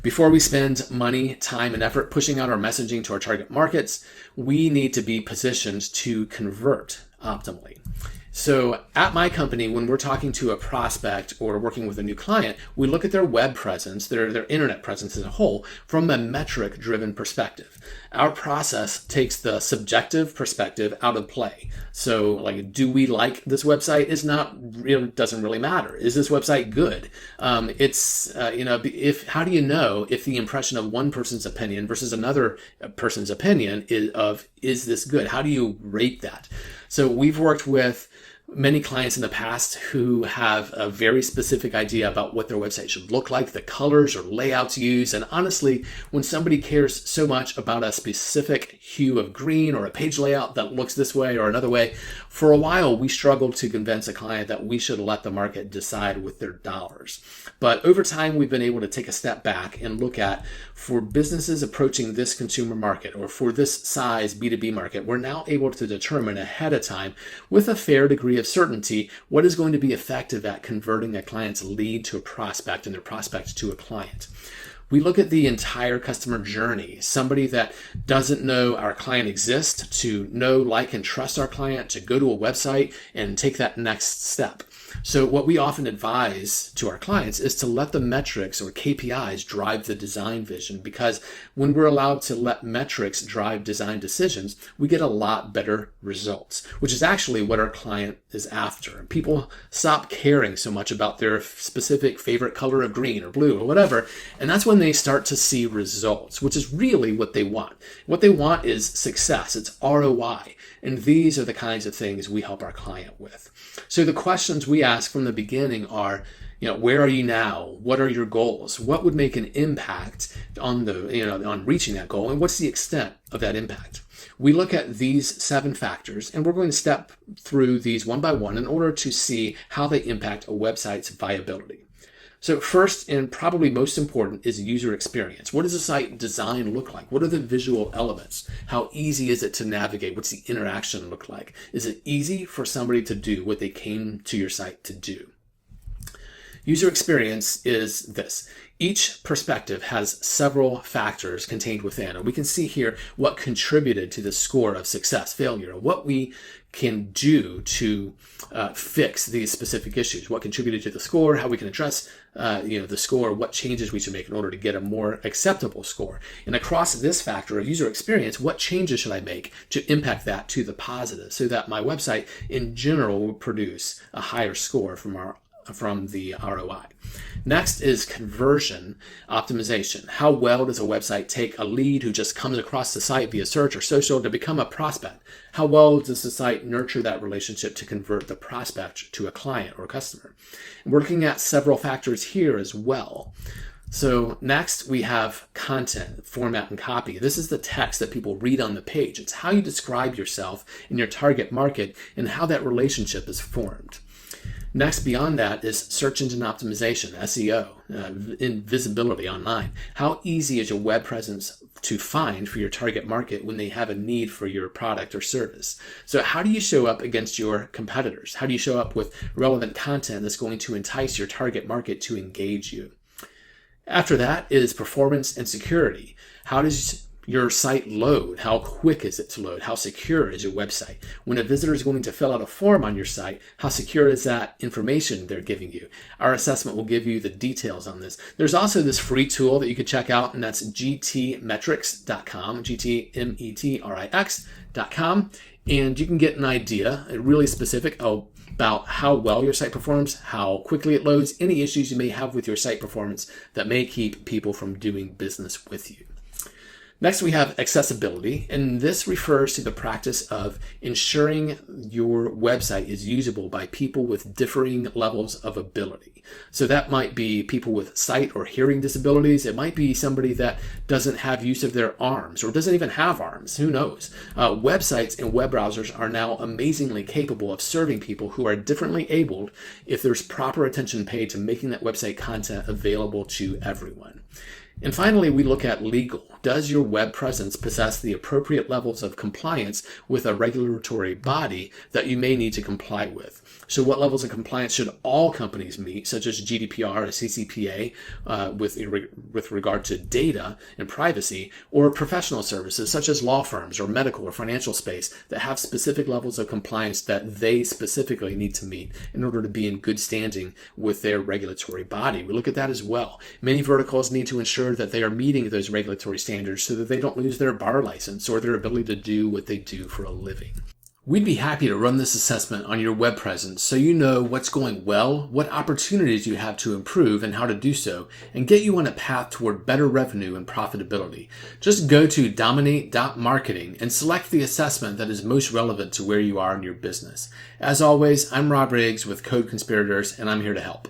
Before we spend money, time, and effort pushing out our messaging to our target markets, we need to be positioned to convert optimally. So at my company, when we're talking to a prospect or working with a new client, we look at their web presence, their internet presence as a whole, from a metric-driven perspective. Our process takes the subjective perspective out of play. So, like, do we like this website? Doesn't really matter. Is this website good? How do you know if the impression of one person's opinion versus another person's opinion is this good? How do you rate that? So we've worked with many clients in the past who have a very specific idea about what their website should look like, the colors or layouts used. And honestly, when somebody cares so much about a specific hue of green or a page layout that looks this way or another way, for a while we struggled to convince a client that we should let the market decide with their dollars. But over time, we've been able to take a step back and look at, for businesses approaching this consumer market or for this size B2B market, we're now able to determine ahead of time with a fair degree of certainty what is going to be effective at converting a client's lead to a prospect and their prospect to a client. We look at the entire customer journey, somebody that doesn't know our client exists, to know, like, and trust our client, to go to a website and take that next step. So what we often advise to our clients is to let the metrics or KPIs drive the design vision, because when we're allowed to let metrics drive design decisions, we get a lot better results, which is actually what our client is after. People stop caring so much about their specific favorite color of green or blue or whatever, and that's when they start to see results, which is really what they want. What they want is success. It's ROI. And these are the kinds of things we help our client with. So the questions we ask from the beginning are, where are you now? What are your goals? What would make an impact on on reaching that goal? And what's the extent of that impact? We look at these 7 factors, and we're going to step through these one by one in order to see how they impact a website's viability. So first, and probably most important, is user experience. What does the site design look like? What are the visual elements? How easy is it to navigate? What's the interaction look like? Is it easy for somebody to do what they came to your site to do? User experience is this. Each perspective has several factors contained within, and we can see here what contributed to the score of success, failure, what we can do to fix these specific issues, what contributed to the score, how we can address the score, what changes we should make in order to get a more acceptable score. And across this factor of user experience, what changes should I make to impact that to the positive so that my website in general will produce a higher score from the ROI. Next is conversion optimization. How well does a website take a lead who just comes across the site via search or social to become a prospect? How well does the site nurture that relationship to convert the prospect to a client or customer? And we're looking at several factors here as well. So next we have content, format, and copy. This is the text that people read on the page. It's how you describe yourself in your target market and how that relationship is formed. Next, beyond that, is search engine optimization, SEO, in visibility online. How easy is your web presence to find for your target market when they have a need for your product or service? So how do you show up against your competitors? How do you show up with relevant content that's going to entice your target market to engage you? After that is performance and security. How does your site load? How quick is it to load? How secure is your website? When a visitor is going to fill out a form on your site, how secure is that information they're giving you? Our assessment will give you the details on this. There's also this free tool that you can check out, and that's gtmetrix.com, gtmetrix.com, and you can get an idea, really specific, about how well your site performs, how quickly it loads, any issues you may have with your site performance that may keep people from doing business with you. Next, we have accessibility, and this refers to the practice of ensuring your website is usable by people with differing levels of ability. So that might be people with sight or hearing disabilities. It might be somebody that doesn't have use of their arms or doesn't even have arms. Who knows? Websites and web browsers are now amazingly capable of serving people who are differently abled if there's proper attention paid to making that website content available to everyone. And finally, we look at legal. Does your web presence possess the appropriate levels of compliance with a regulatory body that you may need to comply with? So what levels of compliance should all companies meet, such as GDPR or CCPA, with regard to data and privacy, or professional services such as law firms or medical or financial space that have specific levels of compliance that they specifically need to meet in order to be in good standing with their regulatory body? We look at that as well. Many verticals need to ensure that they are meeting those regulatory standards so that they don't lose their bar license or their ability to do what they do for a living. We'd be happy to run this assessment on your web presence so you know what's going well, what opportunities you have to improve and how to do so, and get you on a path toward better revenue and profitability. Just go to dominate.marketing and select the assessment that is most relevant to where you are in your business. As always, I'm Rob Riggs with Code Conspirators, and I'm here to help.